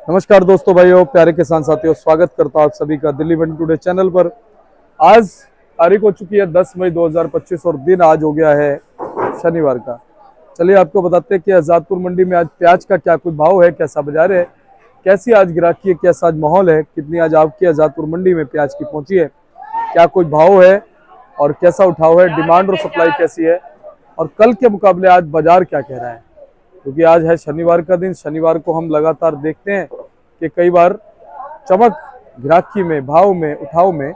नमस्कार दोस्तों, भाइयों, प्यारे किसान साथियों, स्वागत करता हूं आप सभी का दिल्ली मंडी टुडे चैनल पर। आज तारीख हो चुकी है 10 मई 2025 और दिन आज हो गया है शनिवार का। चलिए आपको बताते हैं कि आजादपुर मंडी में आज प्याज का क्या कुछ भाव है, कैसा बाजार है, कैसी आज गिराकी है, कैसा आज माहौल है, कितनी आज आपकी आजादपुर मंडी में प्याज की पहुंची है, क्या कुछ भाव है और कैसा उठाव है, डिमांड और सप्लाई कैसी है और कल के मुकाबले आज बाजार क्या कह रहा है। क्योंकि आज है शनिवार का दिन। शनिवार को हम लगातार देखते हैं कि कई बार चमक गिराकी में, भाव में, उठाव में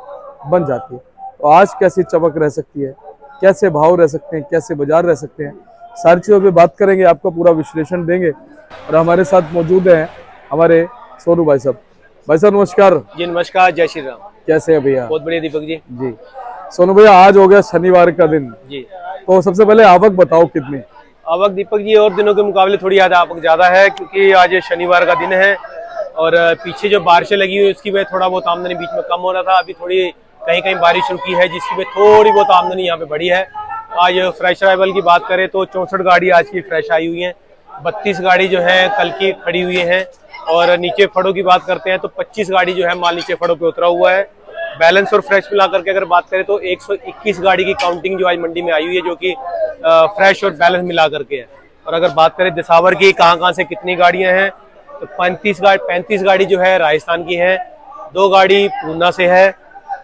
बन जाती है। तो आज कैसी चमक रह सकती है, कैसे भाव रह सकते हैं, कैसे बाजार रह सकते हैं, सारी चीज़ों पे बात करेंगे, आपको पूरा विश्लेषण देंगे। और हमारे साथ मौजूद हैं हमारे सोनू भाई साहब। भाई साहब नमस्कार। जी नमस्कार, जय श्री राम। कैसे है भैया? बहुत बढ़िया दीपक जी। जी सोनू भैया, आज हो गया शनिवार का दिन जी, तो सबसे पहले आवक बताओ कितनी? आवक दीपक जी और दिनों के मुकाबले थोड़ी आवक ज्यादा है, क्योंकि आज शनिवार का दिन है और पीछे जो बारिशें लगी हुई उसकी वजह थोड़ा बहुत आमदनी बीच में कम हो रहा था। अभी थोड़ी कहीं कहीं बारिश रुकी है जिसकी वजह थोड़ी बहुत आमदनी यहाँ पे बढ़ी है। आज फ्रेश अराइवल की बात करें तो 64 गाड़ी आज की फ्रेश आई हुई है, 32 गाड़ी जो है कल की खड़ी हुई है। और नीचे फड़ों की बात करते हैं तो 25 गाड़ी जो है माल नीचे फड़ों पे उतरा हुआ है। बैलेंस और फ्रेश मिला करके अगर बात करें तो 121 गाड़ी की काउंटिंग जो आज मंडी में आई हुई है, जो कि फ्रेश और बैलेंस मिला करके है। और अगर बात करें दिसावर की कहाँ से कितनी गाड़ियां हैं तो 35 गाड़ी जो है राजस्थान की है, 2 गाड़ी पूना से है।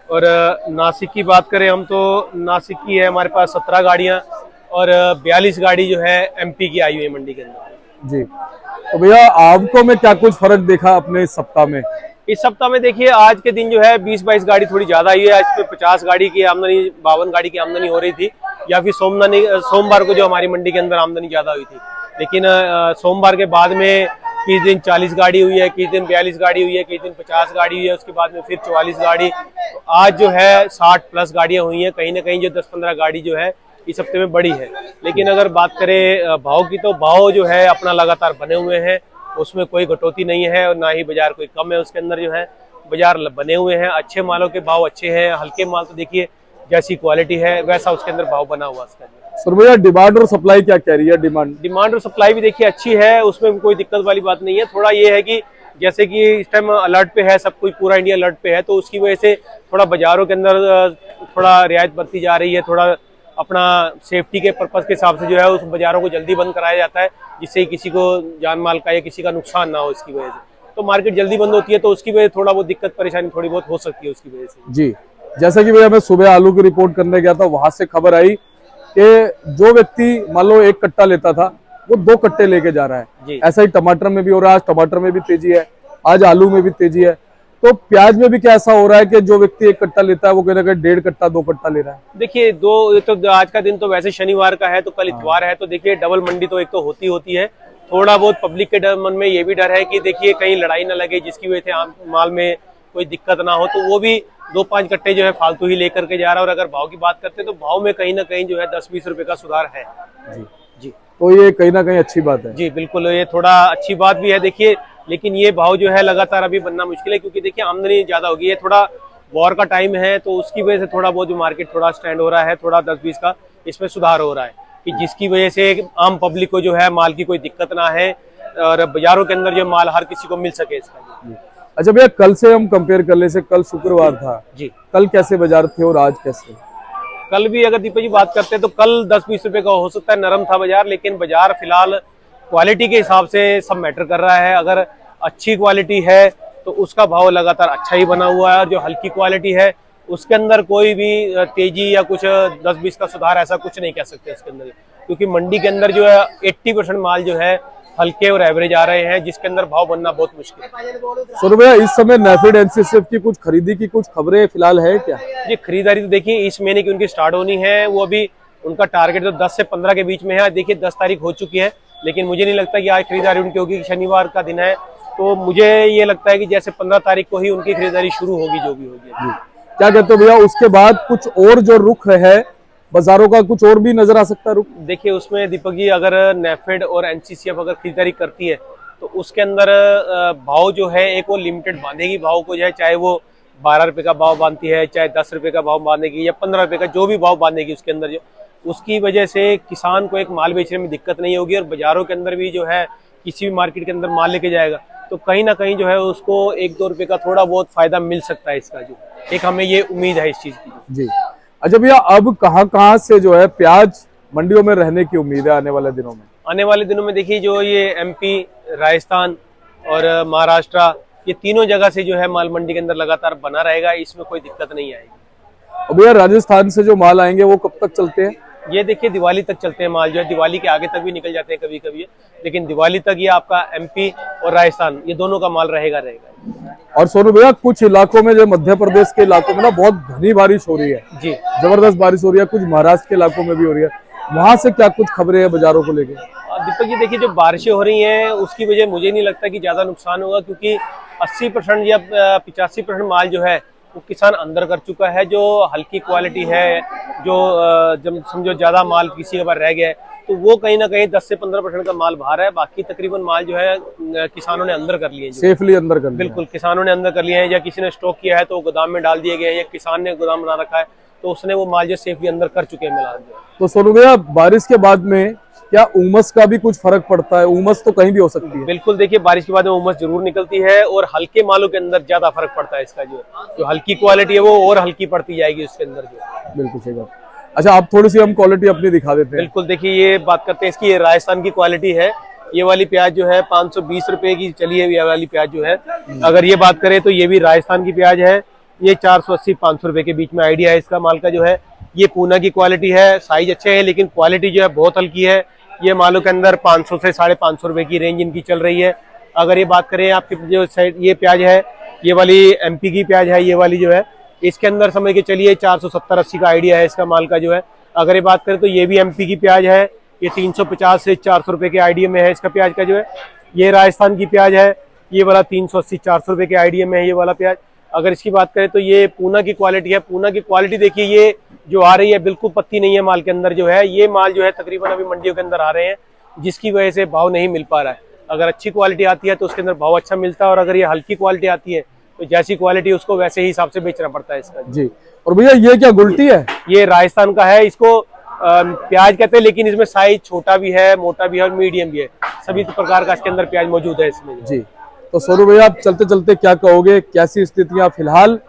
और नासिक की बात करें हम तो नासिक की है हमारे पास 17 गाड़ियां और 42 गाड़ी जो है एमपी की आई हुई है मंडी के अंदर। जी तो भैया, आवकों में क्या कुछ फर्क देखा अपने इस सप्ताह में? इस सप्ताह में देखिए आज के दिन जो है 20-22 गाड़ी थोड़ी ज्यादा आई है। आज पे 50 गाड़ी की आमदनी, 52 गाड़ी की आमदनी हो रही थी, या फिर सोमवार को जो हमारी मंडी के अंदर आमदनी ज्यादा हुई थी। लेकिन सोमवार के बाद में किस दिन 40 गाड़ी हुई है, किस दिन 42 गाड़ी हुई है, किस दिन 50 गाड़ी हुई है, उसके बाद में फिर 44 गाड़ी। तो आज जो है 60 प्लस गाड़ियां हुई हैं। कहीं ना कहीं जो 10-15 गाड़ी जो है इस हफ्ते में बड़ी है। लेकिन अगर बात करें भाव की तो भाव जो है अपना लगातार बने हुए हैं, उसमें कोई कटौती नहीं है और ना ही बाजार कोई कम है। उसके अंदर जो है बाजार बने हुए हैं, अच्छे मालों के भाव अच्छे हैं। हल्के माल तो देखिए जैसी क्वालिटी है वैसा उसके अंदर भाव बना हुआ उसके अंदर। सर भैया, डिमांड और सप्लाई क्या कह रही है? डिमांड और सप्लाई भी देखिए अच्छी है, उसमें कोई दिक्कत वाली बात नहीं है। थोड़ा ये है कि जैसे कि इस टाइम अलर्ट पे है, सब कुछ पूरा इंडिया अलर्ट पे है, तो उसकी वजह से थोड़ा बाजारों के अंदर थोड़ा रियायत बरती जा रही है। थोड़ा अपना सेफ्टी के पर्पज के हिसाब से जो है उस बाजारों को जल्दी बंद कराया जाता है, जिससे किसी को जान माल का या किसी का नुकसान ना हो। इसकी वजह से तो मार्केट जल्दी बंद होती है, तो उसकी वजह से थोड़ा बहुत दिक्कत परेशानी थोड़ी बहुत हो सकती है उसकी वजह से। जी, जैसा कि भैया मैं सुबह आलू की रिपोर्ट करने गया था, वहां से खबर आई कि जो व्यक्ति मान लो 1 कट्टा लेता था वो 2 कट्टे लेके जा रहा है। ऐसा ही टमाटर में भी हो रहा है। आज टमाटर में भी तेजी है, आज आलू में भी तेजी है। तो प्याज में भी क्या ऐसा हो रहा है कि जो व्यक्ति 1 कट्टा लेता है वो कहीं ना कहीं 1.5 कट्टा 2 कट्टा ले रहा है? देखिए तो आज का दिन तो वैसे शनिवार का है, तो कल इतवार है, तो देखिए डबल मंडी तो एक तो होती है। थोड़ा बहुत पब्लिक के मन में ये भी डर है कि देखिए कहीं लड़ाई ना लगे, जिसकी वजह से आम माल में कोई दिक्कत ना हो, तो वो भी 2-5 कट्टे जो है फालतू ही लेकर के जा रहा है। और अगर भाव की बात करते हैं तो भाव में कहीं ना कहीं जो है 10-20 रुपए का सुधार है। जी जी, तो ये कहीं ना कहीं अच्छी बात है। जी बिल्कुल, ये थोड़ा अच्छी बात भी है देखिए। लेकिन ये भाव जो है लगातार अभी बनना मुश्किल है, क्योंकि देखिए आमदनी ज्यादा होगी। ये थोड़ा वॉर का टाइम है, तो उसकी वजह से थोड़ा बहुत जो मार्केट थोड़ा स्टैंड हो रहा है, थोड़ा 10-20 का इसमें सुधार हो रहा है, कि जिसकी वजह से आम पब्लिक को जो है माल की कोई दिक्कत ना है और बाजारों के अंदर जो माल हर किसी को मिल सके इसका। अच्छा भैया, कल से हम कंपेयर कर ले से, कल शुक्रवार था जी, कल कैसे बाजार थे और आज कैसे? कल भी अगर दीपक जी बात करते हैं तो कल 10-20 रुपए का हो सकता है नरम था बाजार, लेकिन बाजार फिलहाल क्वालिटी के हिसाब से सब मैटर कर रहा है। अगर अच्छी क्वालिटी है तो उसका भाव लगातार अच्छा ही बना हुआ है, और जो हल्की क्वालिटी है उसके अंदर कोई भी तेजी या कुछ 10-20 का सुधार ऐसा कुछ नहीं कह सकते इसके अंदर, क्योंकि मंडी के अंदर जो है 80% माल जो है हल्के और एवरेज आ रहे हैं, जिसके अंदर भाव बनना बहुत मुश्किल है। सर भैया, इस समय नेफेड एनसीसीएफ की कुछ खरीदी की कुछ खबरें फिलहाल है क्या? ये खरीदारी तो देखिए इस महीने की उनकी स्टार्ट होनी है, वो अभी उनका टारगेट तो 10 से 15 के बीच में है। देखिए 10 तारीख हो चुकी है, लेकिन मुझे नहीं लगता कि आज खरीदारी उनकी होगी। शनिवार का दिन है, तो मुझे ये लगता है कि जैसे 15 तारीख को ही उनकी खरीदारी शुरू होगी, जो भी होगी। क्या कहते हो भैया, उसके बाद कुछ और जो रुख है बाजारों का, कुछ और भी नजर आ सकता है रुख? देखिए उसमें दीपक जी, अगर नेफेड और एनसीसीएफ अगर खरीदारी करती है तो उसके अंदर भाव जो है एक वो लिमिटेड बांधेगी भाव को, जो है चाहे वो 12 रुपए का भाव बांधती है, चाहे 10 रुपए का भाव बांधेगी या 15 रुपए का, जो भी भाव बांधेगी उसके अंदर जो उसकी वजह से किसान को एक माल बेचने में दिक्कत नहीं होगी। और बाजारों के अंदर भी जो है किसी भी मार्केट के अंदर माल लेके जाएगा तो कहीं ना कहीं जो है उसको 1-2 रुपए का थोड़ा बहुत फायदा मिल सकता है इसका, जो एक हमें ये उम्मीद है इस चीज की। जी। अच्छा भैया, अब कहाँ से जो है प्याज मंडियों में रहने की उम्मीद है आने वाले दिनों में? आने वाले दिनों में देखिए जो ये MP, राजस्थान और महाराष्ट्र, ये तीनों जगह से जो है माल मंडी के अंदर लगातार बना रहेगा, इसमें कोई दिक्कत नहीं आएगी। और भैया राजस्थान से जो माल आएंगे वो कब तक चलते हैं? ये देखिए दिवाली तक चलते हैं माल, जो है दिवाली के आगे तक भी निकल जाते हैं कभी कभी, लेकिन दिवाली तक ये आपका MP और राजस्थान, ये दोनों का माल रहेगा। और सोनू भैया, कुछ इलाकों में, जो मध्य प्रदेश के इलाकों में ना बहुत घनी बारिश हो रही है जी, जबरदस्त बारिश हो रही है, कुछ महाराष्ट्र के इलाकों में भी हो रही है, वहां से क्या कुछ खबरें हैं बाजारों को लेकर? दीपक जी देखिए जो बारिशें हो रही हैं उसकी वजह मुझे नहीं लगता कि ज्यादा नुकसान होगा, क्योंकि 80% या 85% माल जो है वो किसान अंदर कर चुका है। जो हल्की क्वालिटी है, जो जब समझो ज्यादा माल किसी के पास रह गया है, तो वो कहीं ना कहीं 10 से 15% का माल बाहर है, बाकी तकरीबन माल जो है किसानों ने अंदर कर लिए हैं, सेफली अंदर कर लिया। बिल्कुल किसानों ने अंदर कर लिए हैं, या किसी ने स्टॉक किया है तो गोदाम में डाल दिए गए हैं, या किसान ने गोदाम बना रखा है तो उसने वो माल जो सेफली अंदर कर चुके हैं मिलान जो। तो सोनू भैया, बारिश के बाद में क्या उमस का भी कुछ फर्क पड़ता है? उमस तो कहीं भी हो सकती है। बिल्कुल देखिए बारिश के बाद में उमस जरूर निकलती है, और हल्के मालों के अंदर ज्यादा फर्क पड़ता है इसका, जो हल्की क्वालिटी है वो और हल्की पड़ती जाएगी उसके अंदर जो। बिल्कुल सही बात। अच्छा, आप थोड़ी सी हम क्वालिटी अपनी दिखा देते हैं। बिल्कुल देखिए ये बात करते हैं इसकी, ये राजस्थान की क्वालिटी है। ये वाली प्याज जो है 520 रुपए की चली है, ये वाली प्याज जो है। अगर ये बात करें तो ये भी राजस्थान की प्याज है, ये 480-500 रुपए के बीच में आइडिया है इसका माल का जो है। ये पूना की क्वालिटी है, साइज अच्छे है लेकिन क्वालिटी जो है बहुत हल्की है। ये मालों के अंदर 500 से 550 रुपए की रेंज इनकी चल रही है। अगर ये बात करें आपकी जो साइड ये प्याज है, ये वाली MP की प्याज है, ये वाली जो है इसके अंदर समझ के चलिए 470-80 का आइडिया है इसका माल का जो है। अगर ये बात करें तो ये भी MP की प्याज है, ये 350 से 400 रुपए के आइडिया में है इसका प्याज का जो है। ये राजस्थान की प्याज है, ये वाला 380-400 रुपए के आइडिया में है ये वाला प्याज। अगर इसकी बात करें तो ये पूना की क्वालिटी है। पूना की क्वालिटी देखिए ये जो आ रही है बिल्कुल पत्ती नहीं है माल के अंदर जो है। ये माल जो है तकरीबन अभी मंडियों के अंदर आ रहे हैं, जिसकी वजह से भाव नहीं मिल पा रहा है। अगर अच्छी क्वालिटी आती है तो उसके अंदर भाव अच्छा मिलता है, और अगर ये हल्की क्वालिटी आती है तो जैसी क्वालिटी उसको वैसे ही हिसाब से बेचना पड़ता है इसका जी। और भैया ये क्या गुलटी है? ये राजस्थान का है, इसको प्याज कहते हैं, लेकिन इसमें साइज छोटा भी है, मोटा भी है और मीडियम भी है। सभी प्रकार का इसके अंदर प्याज मौजूद है इसमें जी। तो सोनू भैया, आप चलते चलते क्या कहोगे, कैसी स्थितियां फिलहाल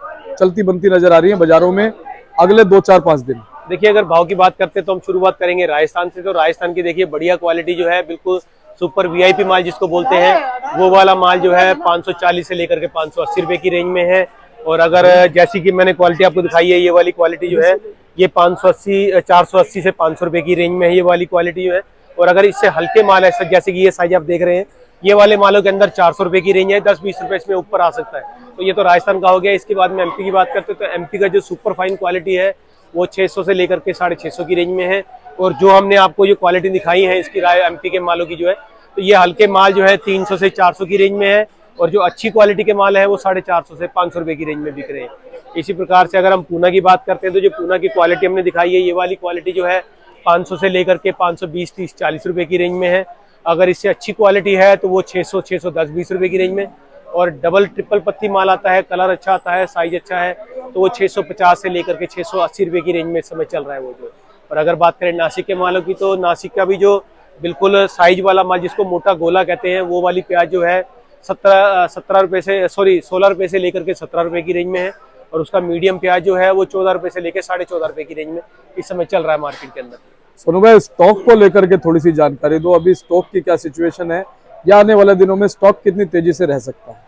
चलती बनती नजर आ रही हैं बाजारों में अगले 2-4-5 दिन? देखिए अगर भाव की बात करते हैं तो हम शुरुआत करेंगे राजस्थान से। तो राजस्थान की देखिए बढ़िया क्वालिटी जो है, बिल्कुल सुपर VIP माल जिसको बोलते हैं, वो वाला माल जो है 540 से लेकर के 580 रुपए की रेंज में है। और अगर जैसी कि मैंने क्वालिटी आपको दिखाई है, ये वाली क्वालिटी जो है ये 480 से 500 रुपए की रेंज में है ये वाली क्वालिटी जो है। और अगर इससे हल्के माल है जैसे कि ये साइज आप देख रहे हैं, ये वाले मालों के अंदर 400 रुपए की रेंज है, 10-20 रुपए इसमें ऊपर आ सकता है। तो ये तो राजस्थान का हो गया। इसके बाद में MP की बात करते हैं तो MP का जो सुपर फाइन क्वालिटी है वो 600 से लेकर के 650 की रेंज में है। और जो हमने आपको जो क्वालिटी दिखाई है इसकी MP के मालों की जो है, तो ये हल्के माल जो है 300 से 400 की रेंज में है, और जो अच्छी क्वालिटी के माल है वो 450 से 500 रुपए की रेंज में बिक रहे हैं। इसी प्रकार से अगर हम पूना की बात करते हैं तो जो पूना की क्वालिटी हमने दिखाई है, ये वाली क्वालिटी जो है 500 से लेकर के 520, 30, 40 रुपए की रेंज में है। अगर इससे अच्छी क्वालिटी है तो वो 600, 610, 20 रुपए की रेंज में। और डबल ट्रिपल पत्ती माल आता है, कलर अच्छा आता है, साइज अच्छा है, तो वो 650 से लेकर के 680 रुपए की रेंज में इस समय चल रहा है वो जो। और अगर बात करें नासिक के मालों की, तो नासिक का भी जो बिल्कुल साइज वाला माल जिसको मोटा गोला कहते हैं, वो वाली प्याज जो है 16 रुपए से लेकर के 17 रुपए की रेंज में है। और उसका मीडियम प्याज जो है वो 14 रुपए से लेकर 14.5 रुपए की रेंज में इस समय चल रहा है मार्केट के अंदर। सोनू भाई, स्टॉक को लेकर के थोड़ी सी जानकारी दो। अभी स्टॉक की क्या सिचुएशन है, या आने वाले दिनों में स्टॉक कितनी तेजी से रह सकता है?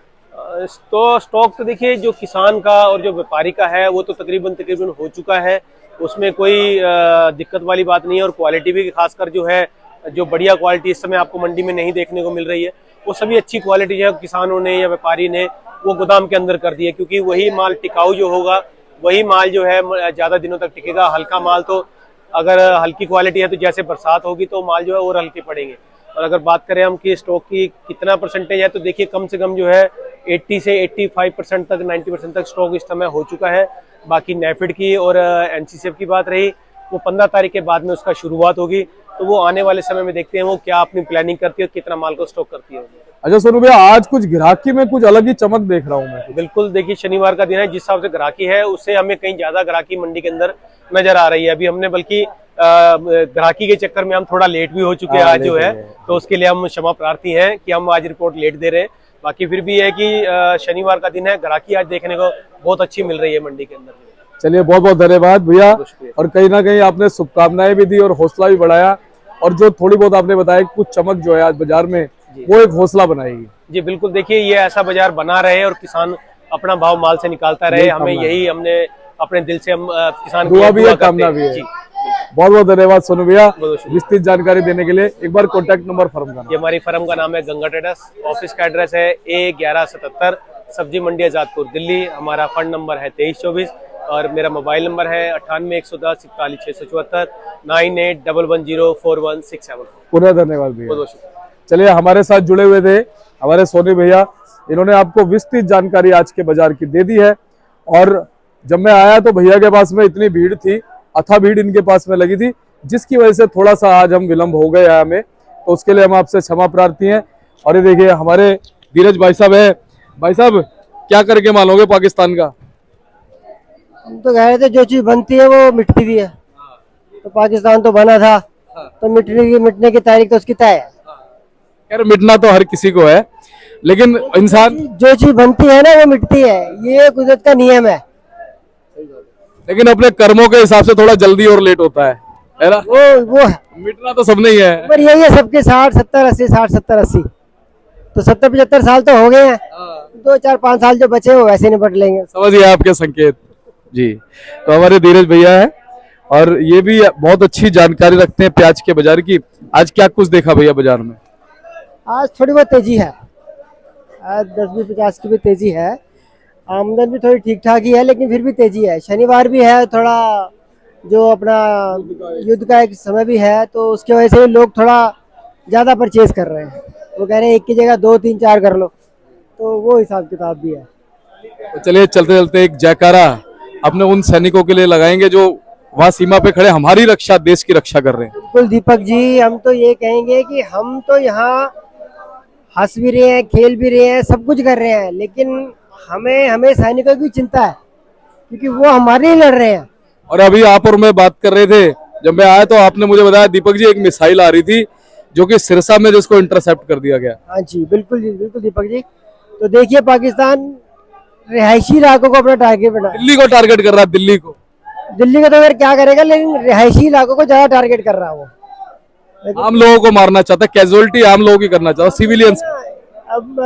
तो स्टॉक तो देखिए जो किसान का और जो व्यापारी का है वो तो तकरीबन हो चुका है, उसमें कोई दिक्कत वाली बात नहीं है। और क्वालिटी भी खासकर जो है, जो बढ़िया क्वालिटी इस समय आपको मंडी में नहीं देखने को मिल रही है, वो सभी अच्छी क्वालिटी है किसानों ने या व्यापारी ने वो गोदाम के अंदर कर दी है, क्योंकि वही माल टिकाऊ जो होगा वही माल जो है ज्यादा दिनों तक टिकेगा। हल्का माल तो अगर हल्की क्वालिटी है तो जैसे बरसात होगी तो माल जो है और हल्के पड़ेंगे। और अगर बात करें हम कि स्टॉक की कितना परसेंटेज है, तो देखिए कम से कम जो है 80 से 85% तक, 90% तक स्टॉक इस समय हो चुका है। बाकी नेफेड की और NCCF की बात रही, वो 15 तारीख के बाद में उसका शुरुआत होगी, तो वो आने वाले समय में देखते हैं वो क्या अपनी प्लानिंग करती है, कितना माल को स्टॉक करती है। अच्छा सोनू भैया, आज कुछ ग्राहकी में कुछ अलग ही चमक देख रहा हूँ मैं। बिल्कुल देखिए शनिवार का दिन है, जिस हिसाब से ग्राहकी है उससे हमें कहीं ज्यादा ग्राहकी मंडी के अंदर नजर आ रही है। अभी हमने बल्कि ग्राहकी के चक्कर में हम थोड़ा लेट भी हो चुके हैं आज जो है, तो उसके लिए हम क्षमा प्रार्थी हैं कि हम आज रिपोर्ट लेट दे रहे हैं। बाकी फिर भी है कि शनिवार का दिन है, ग्राहकी आज देखने को बहुत अच्छी मिल रही है मंडी के अंदर। चलिए बहुत बहुत धन्यवाद भैया। शुक्रिया। और कहीं ना कहीं आपने शुभकामनाएं भी दी और हौसला भी बढ़ाया, और जो थोड़ी बहुत आपने बताया कुछ चमक जो है आज बाजार में, वो एक हौसला बनाएगी। जी बिल्कुल, देखिए ये ऐसा बाजार बना रहे और किसान अपना भाव माल से निकालता रहे, हमें यही हमने अपने दिल से हम किसान दुआ भी है, करते कामना हैं। भी है। जी बहुत बहुत धन्यवाद सोनू भैया बहुत शुक्रिया। विस्तृत जानकारी देने के लिए। एक बार कॉन्टैक्ट नंबर फर्म का। ये हमारी फर्म का नाम है गंगा ट्रेडर्स, ऑफिस का एड्रेस है A1177 सब्जी मंडी आजादपुर दिल्ली। हमारा फंड नंबर है 2324 और मेरा मोबाइल नंबर है 98 110 41 674 9811041674। पुनः धन्यवाद भैया। बहुत बहुत शुक्रिया। चलिए हमारे साथ जुड़े हुए थे हमारे सोनी भैया, इन्होंने आपको विस्तृत जानकारी आज के बाजार की दे दी है। और जब मैं आया तो भैया के पास में इतनी भीड़ थी, अथा भीड़ इनके पास में लगी थी, जिसकी वजह से थोड़ा सा आज हम विलंब हो गए हमें, तो उसके लिए हम आपसे क्षमा प्रार्थी हैं। और ये देखिए हमारे धीरज भाई साहब है। भाई साहब क्या करके मानोगे पाकिस्तान का? हम तो कह रहे थे जो चीज बनती है वो मिटती भी है, तो पाकिस्तान तो बना था, तो मिटने की तारीख तो उसकी तय है। यार मिटना तो हर किसी को है, लेकिन इंसान, जो चीज बनती है ना वो मिटती है, ये कुदरत का नियम है। लेकिन अपने कर्मों के हिसाब से थोड़ा जल्दी और लेट होता है ना? वो है, मिटना तो सबने ही है। पर यही है सबके 60 70 80 60 70 80, तो 70 75 साल तो हो गए हैं, 2 4 5 साल जो बचे वो वैसे निपट लेंगे। समझिए आपके संकेत जी। तो हमारे धीरज भैया है और ये भी बहुत अच्छी जानकारी रखते हैं प्याज के बाजार की। आज क्या कुछ देखा भैया बाजार में? आज थोड़ी बहुत तेजी है, आज 10-20-50 की भी तेजी है, आमदन भी थोड़ी ठीक ठाक ही है, लेकिन फिर भी तेजी है। शनिवार भी है, थोड़ा जो अपना युद्ध का एक समय भी है, तो उसकी वजह से लोग थोड़ा ज़्यादा परचेज कर रहे हैं। वो कह रहे हैं एक की जगह 2 3 4 कर लो, तो वो हिसाब किताब भी है। तो चलिए चलते चलते एक जयकारा अपने उन सैनिकों के लिए लगाएंगे जो वहाँ सीमा पे खड़े हमारी रक्षा, देश की रक्षा कर रहे हैं। बिल्कुल दीपक जी, हम तो ये कहेंगे कि हम तो यहाँ हंस भी रहे हैं, खेल भी रहे हैं, सब कुछ कर रहे हैं, लेकिन हमें सैनिकों की चिंता है, क्योंकि वो हमारे लिए लड़ रहे हैं। और अभी आप और मैं बात कर रहे थे, जब मैं आया तो आपने मुझे बताया दीपक जी एक मिसाइल आ रही थी जो कि सिरसा में, जिसको इंटरसेप्ट कर दिया गया। हाँ जी बिल्कुल दीपक जी। तो देखिए पाकिस्तान रिहायशी इलाकों को अपना टारगेट बना, दिल्ली को टारगेट कर रहा है, दिल्ली को। दिल्ली को तो फिर क्या करेगा, लेकिन रिहायशी इलाकों को ज्यादा टारगेट कर रहा है वो। आम लोगों को मारना चाहता है, कैजुअलिटी आम लोगों की करना चाहता है, सिविलियंस। अब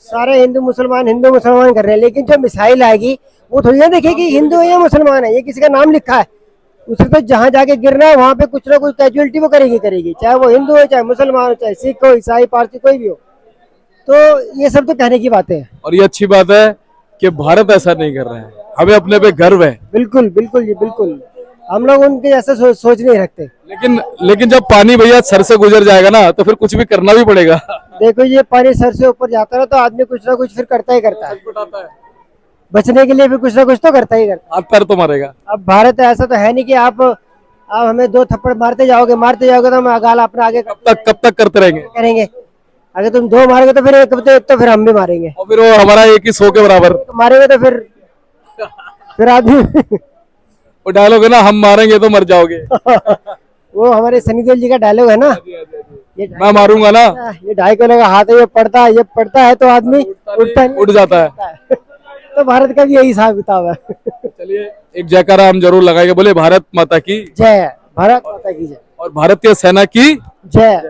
सारे हिंदू मुसलमान कर रहे हैं, लेकिन जो मिसाइल आएगी वो थोड़ी ना देखेगी हिंदू है या मुसलमान है, ये किसी का नाम लिखा है, उसे तो जहाँ जाके गिरना है वहाँ पे कुछ ना कुछ कैजुअलिटी वो करेगी, चाहे वो हिंदू हो, चाहे मुसलमान हो, चाहे सिख हो, ईसाई, पारसी, कोई भी हो। तो ये सब तो कहने की बातें हैं। और ये अच्छी बात है कि भारत ऐसा नहीं कर रहा है, हमें अपने पे गर्व है। बिल्कुल जी बिल्कुल, हम लोग उनके जैसा सोच नहीं रखते। लेकिन जब पानी भैया सर से गुजर जाएगा ना, तो फिर कुछ भी करना भी पड़ेगा। देखो ये पानी सर से ऊपर जाता है तो आदमी कुछ ना कुछ फिर करता ही करता है, बचने के लिए फिर कुछ ना कुछ तो करता ही करता है। हाथ पैर तो मारेगा। अब भारत ऐसा तो है नहीं कि आप हमें 2 थप्पड़ मारते जाओगे तो हम गाल अपना आगे कब तक करते रहेंगे? करेंगे। अगर तुम 2 मारोगे तो फिर एक तो फिर हम भी मारेंगे, और फिर वो हमारा एक ही 100 के बराबर मारेंगे तो फिर आदमी वो डायलॉग है ना, हम मारेंगे तो मर जाओगे। वो हमारे सनी देओल जी का डायलॉग है ना, मैं मारूंगा ना, ये 2.5 किलो का हाथ है, ये पड़ता है तो आदमी उठ जाता है। तो भारत का भी यही हिसाब किताब है। चलिए एक जयकारा हम जरूर लगाएंगे, बोले भारत माता की जय, भारत माता की जय, और भारतीय सेना की जय।